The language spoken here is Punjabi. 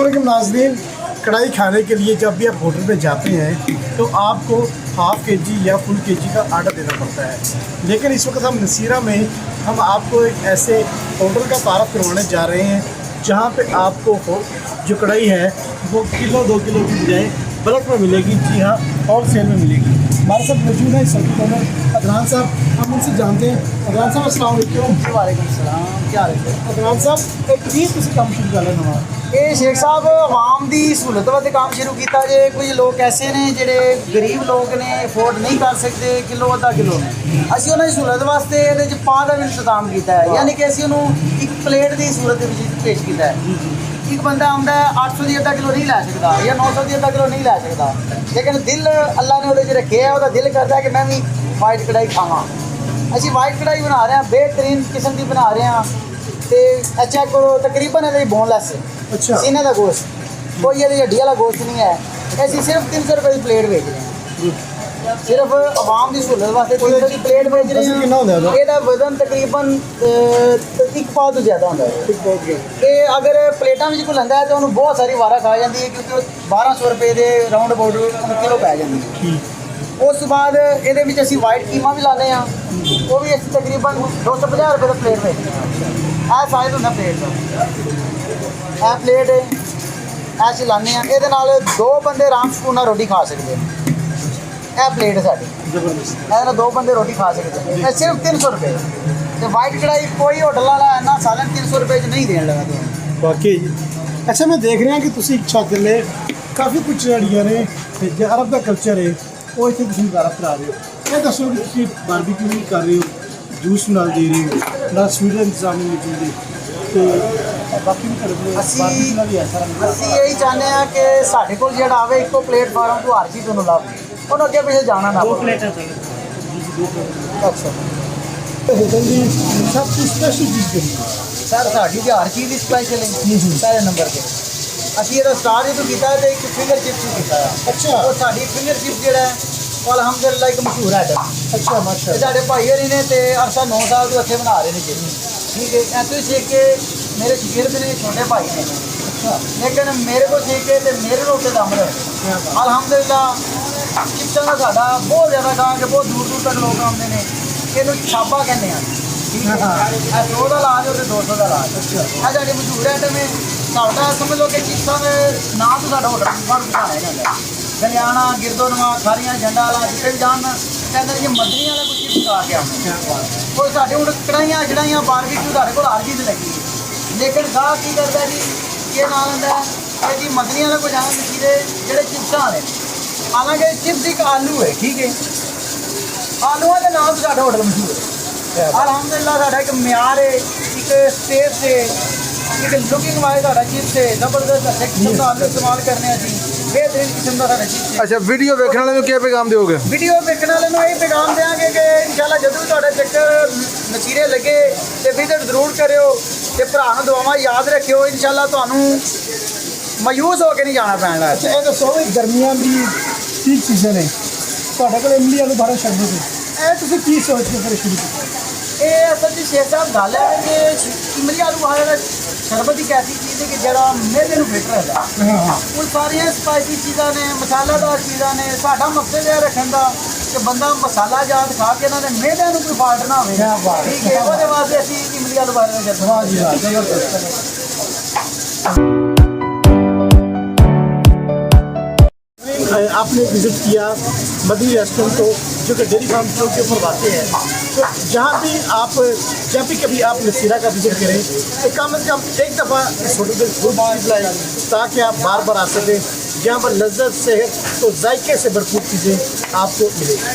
अस्सलाम वालेकुम नाज़रीन। कढ़ाई खाने के लिए जब भी आप होटल में जाते हैं तो आपको हाफ़ केजी या फुल केजी का आर्डर देना पड़ता है, लेकिन इस वक्त हम नसीरा में हम आपको एक ऐसे होटल का तारफ़ करवाने जा रहे हैं जहाँ पे आपको जो कढ़ाई है वो किलो 2 किलो की बजाय बल्क में मिलेगी। जी हाँ, होल सेल में मिलेगी। हमारे साथ मौजूद है सर्किट ओनर अदनान साहब, हम उनसे जानते हैं। अदनान साहब अस्सलाम वालेकुम। वालेकुम सलाम, क्या हाल है? अदनान साहब एक चीज़ तुम काम शुरू कर लेना ਇਹ ਸ਼ੇਖ ਸਾਹਿਬ ਆਵਾਮ ਦੀ ਸਹੂਲਤ ਵਾਸਤੇ ਕੰਮ ਸ਼ੁਰੂ ਕੀਤਾ ਜੇ। ਕੁਝ ਲੋਕ ਐਸੇ ਨੇ ਜਿਹੜੇ ਗਰੀਬ ਲੋਕ ਨੇ, ਅਫੋਰਡ ਨਹੀਂ ਕਰ ਸਕਦੇ ਕਿਲੋ ਅੱਧਾ ਕਿਲੋ ਨੇ। ਅਸੀਂ ਉਹਨਾਂ ਦੀ ਸਹੂਲਤ ਵਾਸਤੇ ਇਹਦੇ 'ਚ ਪਾਂ ਦਾ ਵੀ ਇੰਤਜ਼ਾਮ ਕੀਤਾ ਹੈ, ਯਾਨੀ ਕਿ ਅਸੀਂ ਉਹਨੂੰ ਇੱਕ ਪਲੇਟ ਦੀ ਸੂਰਤ ਦੇ ਵਿੱਚ ਪੇਸ਼ ਕੀਤਾ ਹੈ। ਇੱਕ ਬੰਦਾ ਆਉਂਦਾ 800 ਦੀ ਅੱਧਾ ਕਿਲੋ ਨਹੀਂ ਲੈ ਸਕਦਾ ਜਾਂ 900 ਦੀ ਅੱਧਾ ਕਿਲੋ ਨਹੀਂ ਲੈ ਸਕਦਾ, ਲੇਕਿਨ ਦਿਲ ਅੱਲਾ ਨੇ ਉਹਦੇ 'ਚ ਰੱਖਿਆ, ਉਹਦਾ ਦਿਲ ਕਰਦਾ ਕਿ ਮੈਂ ਵੀ ਵਾਈਟ ਕੜਾਈ ਖਾਵਾਂ। ਅਸੀਂ ਵਾਈਟ ਕੜਾਈ ਬਣਾ ਰਹੇ ਹਾਂ, ਬਿਹਤਰੀਨ ਕਿਸਮ ਦੀ ਬਣਾ ਰਹੇ ਹਾਂ। ਤੇ ਚੈੱਕ ਕਰੋ, ਤਕਰੀਬਨ ਇਹਦੇ ਬੋਨਲੈਸ ਹੈ। अच्छा, सीने का गोश्त, कोई ये हड्डी वाला गोश्त नहीं है। ऐसी सिर्फ 300 रुपये की प्लेट बेच रहे हैं, सिर्फ आवाम की सहूलत वास्ते 300 की प्लेट बेच रहे हैं। ਇਹਦਾ ਵਜ਼ਨ ਤਕਰੀਬਨ ਇੱਕ ਪਾਉ ਤੋਂ ਜ਼ਿਆਦਾ ਹੁੰਦਾ ਹੈ। ਇਹ ਅਗਰ ਪਲੇਟਾਂ ਵਿੱਚ ਕੋਈ ਲੈਂਦਾ ਹੈ ਤਾਂ ਉਹਨੂੰ ਬਹੁਤ ਸਾਰੀ ਵਾਰਾ ਖਾ ਜਾਂਦੀ ਹੈ, ਕਿਉਂਕਿ ਉਹ 1200 ਰੁਪਏ ਦੇ ਰਾਉਂਡ ਅਬਾਊਟ ਕਿਲੋ ਪੈ ਜਾਂਦੀ ਹੈ। ਉਸ ਤੋਂ ਬਾਅਦ ਇਹਦੇ ਵਿੱਚ ਅਸੀਂ ਵਾਈਟ ਕੀਮਾ ਵੀ ਲਾਉਂਦੇ ਹਾਂ, ਉਹ ਵੀ ਅਸੀਂ ਤਕਰੀਬਨ 250 ਰੁਪਏ ਦਾ ਪਲੇਟ ਵੇਚਦੇ ਹਾਂ। ਇਹ ਸਾਈਜ਼ ਹੁੰਦਾ ਪਲੇਟ ਦਾ। ਇਹ ਪਲੇਟ ਇਹ ਚਲਾਉਂਦੇ ਹਾਂ, ਇਹਦੇ ਨਾਲ 2 ਬੰਦੇ ਆਰਾਮ ਸਕੂਨ ਨਾਲ ਰੋਟੀ ਖਾ ਸਕਦੇ ਨੇ। ਇਹ ਪਲੇਟ ਹੈ ਸਾਡੀ, ਇਹਦੇ ਨਾਲ 2 ਬੰਦੇ ਰੋਟੀ ਖਾ ਸਕਦੇ ਨੇ। ਇਹ ਸਿਰਫ 300 ਰੁਪਏ। ਤੇ ਵਾਈਟ ਕੜਾਈ ਕੋਈ ਹੋਟਲ ਵਾਲਾ ਇੰਨਾ ਸਾਲਨ 300 ਰੁਪਏ 'ਚ ਨਹੀਂ ਦੇਣ ਲੱਗਾ ਤੁਹਾਨੂੰ। वाकई अच्छा, मैं देख रहा कि तुम छत ले काफ़ी कुछ जड़ियाँ ने जो अरब का कल्चर है वो इतने तुम तारफ करा रहे हो। ये दसो कि तुम बारबेक्यू भी कर रहे हो, जूस नाल दे रहे हो, ना स्वीट का इंतजाम नहीं चलते, तो बाकी भी कर रहे हो। ਅਸੀਂ भी ऐसा रंग ਅਸੀਂ ਇਹੀ ਚਾਹੁੰਦੇ ਹਾਂ ਕਿ ਸਾਡੇ ਕੋਲ ਜਿਹੜਾ ਆਵੇ ਇੱਕੋ ਪਲੇਟਫਾਰਮ ਤੋਂ ਹਰ ਚੀਜ਼ ਤੁਹਾਨੂੰ ਲੱਭ, ਉਹਨੂੰ ਅੱਗੇ ਪਿੱਛੇ ਜਾਣਾ ਨਾ ਪਵੇ। अच्छा, तो होटल की सबसे स्पेशल चीज़ करी ਸਰ ਸਾਡੀ ਤੇ ਹਰ ਚੀਜ਼ ਦੀ ਸਪੈਸ਼ਲ ਹੈ ਪਹਿਲੇ ਨੰਬਰ 'ਤੇ। ਅਸੀਂ ਇਹਦਾ ਸਟਾਰਟ ਜਦੋਂ ਕੀਤਾ ਤੇ ਇੱਕ ਫਿੰਗਰ ਚਿਪਸ ਕੀਤਾ ਆ। अच्छा ਉਹ ਸਾਡੀ ਫਿੰਗਰ ਚਿਪਸ ਜਿਹੜਾ ਹੈ ਉਹ ਅਲਹਮਦੁਲਿਲਾ ਇੱਕ ਮਸ਼ਹੂਰ ਆਈਟਮ। अच्छा ਇਹ माशा ਸਾਡੇ ਭਾਈ ਹੋਰੀ ਨੇ ਤੇ ਅਰਸਾ 9 ਸਾਲ ਤੋਂ ਇੱਥੇ ਬਣਾ ਰਹੇ ਨੇ ਜੀ। ਠੀਕ ਹੈ, ਇਹ ਤੁਸੀਂ ਦੇਖ ਕੇ ਮੇਰੇ ਸ਼ਗਿਰਦ ਨੇ, ਛੋਟੇ ਭਾਈ ਨੇ, ਲੇਕਿਨ ਮੇਰੇ ਕੋਲ ਦੇਖ ਕੇ ਤੇ ਮੇਰੇ ਰੋਟੇ ਦਾ ਅਮਲ ਅਲਹਮਦੁਲਿਲਾ ਚਿਪਸਾਂ ਦਾ ਸਾਡਾ ਬਹੁਤ ਜ਼ਿਆਦਾ ਖਾਂ ਕੇ ਬਹੁਤ ਦੂਰ ਦੂਰ ਤੱਕ ਲੋਕ ਆਉਂਦੇ ਨੇ। ਇਹਨੂੰ ਛਾਪਾ ਕਹਿੰਦੇ ਆ। ਠੀਕ ਹੈ, ਇਹ 100 ਦਾ ਲਾਜ ਤੇ 200 ਦਾ ਲਾਜ। ਇਹ ਸਾਡੀ ਮਸ਼ਹੂਰ ਆਈਟਮ ਹੈ। ਸਾਡਾ ਸਮਝ ਲਓ ਕਿ ਚਿਪਸਾਂ ਦੇ ਨਾਂ ਤੋਂ ਸਾਡਾ ਹੋਟਲ ਫਰਕ ਬਣਾਇਆ ਜਾਂਦਾ। ਗਲਿਆਣਾ, ਗਿਰਦੋਨਵਾ, ਖਾਰੀਆਂ, ਜੰਡਾ ਵਾਲਾ ਜਿੱਥੇ ਵੀ ਜਾਣ ਕਹਿੰਦੇ ਨੇ ਕਿ ਮਦਨੀ ਵਾਲਾ ਕੋਈ ਚਿਪਸ ਖਾ ਕੇ ਆਉਂਦੇ। ਕੋਈ ਸਾਡੇ ਹੁਣ ਕੜਾਈਆਂ ਜਿਹੜਾਈਆਂ ਬਾਰਬੀਕਿਊ ਸਾਡੇ ਕੋਲ ਹਰ ਚੀਜ਼ ਲੱਗੀ ਹੈ, ਲੇਕਿਨ ਗਾਹ ਕੀ ਕਰਦਾ ਜੀ, ਇਹ ਨਾਲ ਹੁੰਦਾ ਹੈ ਕਿ ਮਦਨੀ ਵਾਲਾ ਕੋਈ ਜਾਣਾ ਮਸੀਰੇ ਜਿਹੜੇ ਚਿਪਸਾਂ ਵਾਲੇ। ਹਾਲਾਂਕਿ ਚਿਪਸ ਇੱਕ ਆਲੂ ਹੈ। ਠੀਕ ਹੈ, ਆਲੂਆਂ ਦੇ ਨਾਮ ਤੋਂ ਸਾਡਾ ਹੋਟਲ ਮਸ਼ਹੂਰ ਹੈ। ਅਲਹਮਦੁਲਿਲਾ ਸਾਡਾ ਇੱਕ ਮਿਆਰ ਹੈ, ਇੱਕ ਟੇਸਟ ਹੈ, ਇੱਕ ਲੁਕਿੰਗ ਵਾਈਜ਼ ਸਾਡਾ ਚਿਪਸ ਹੈ ਜ਼ਬਰਦਸਤ। ਅੱਛੇ ਕਿਸਮ ਦਾ ਆਲੂ ਇਸਤੇਮਾਲ ਕਰਨੇ ਆ ਜੀ, बेहतरीन किस्म का साढ़ा चीज़। अच्छा, वीडियो देखने वाले को क्या पैगाम दोगे? वीडियो देखने वाले को यही पैगाम देंगे कि इंशाल्लाह जब भी तुहाडा चक्कर नसीरे लगे तो विजिट जरूर करियो ते भरा नूं दुआवां याद रखियो। इंशाल्लाह तुहानूं मायूस होकर नहीं जाना पैना। अच्छा, ये दसो भी गर्मियां भी ठीक सीजन है, ਤੁਹਾਡੇ ਕੋਲ ਇਮਲੀ ਆਲੂ ਬਾਰਾ ਛੱਡਦੇ ਸੀ, ਇਹ ਤੁਸੀਂ ਕੀ ਸੋਚ ਕੇ ਫਿਰ ਸ਼ੁਰੂ ਕੀਤਾ? ਇਹ ਅਸਲ 'ਚ ਸ਼ੇਖ ਸਾਹਿਬ ਗੱਲ ਹੈ ਕਿ ਇਮਲੀ ਆਲੂ ਬੁਖਾਰਾ ਸ਼ਰਬਤ ਇੱਕ ਐਸੀ ਚੀਜ਼ ਹੈ ਕਿ ਜਿਹੜਾ ਮਿਹਦੇ ਨੂੰ ਫਿੱਟ ਰੱਖਦਾ। ਹਾਂ, ਉਹ ਸਾਰੀਆਂ ਸਪਾਈਸੀ ਚੀਜ਼ਾਂ ਨੇ, ਮਸਾਲਾਦਾਰ ਚੀਜ਼ਾਂ ਨੇ। ਸਾਡਾ ਮਕਸਦ ਇਹ ਰੱਖਣ ਦਾ ਕਿ ਬੰਦਾ ਮਸਾਲਾ ਜਾਤ ਖਾ ਕੇ ਇਹਨਾਂ ਦੇ ਮਿਹਦਿਆਂ ਨੂੰ ਕੋਈ ਫਾਲਟ ਨਾ ਹੋਵੇ। ਕਿਆ ਬਾਤ ਹੈ। ਠੀਕ ਹੈ, ਉਹਦੇ ਵਾਸਤੇ ਅਸੀਂ ਇਮਲੀ ਆਲੂ ਬੁਖਾਰਾ ਦਾ ਸ਼ਰਬਤ। ਵਾਹ ਜੀ ਵਾਹ, ਜ਼ਬਰਦਸਤ। आपने विज़िट किया मदनी रेस्टोरेंट को, जो कि डेयरी फार्म चौक के ऊपर वाक़ है। तो जहाँ भी आप जब भी कभी आप नसीरा का विज़िट करें तो कम से कम एक दफ़ा इस होटल पर जरूर बुलाएं, ताकि आप बार बार आ सकें। जहाँ पर लज्जत, सेहत तो जायके से भरपूर चीज़ें आपको मिलेंगी।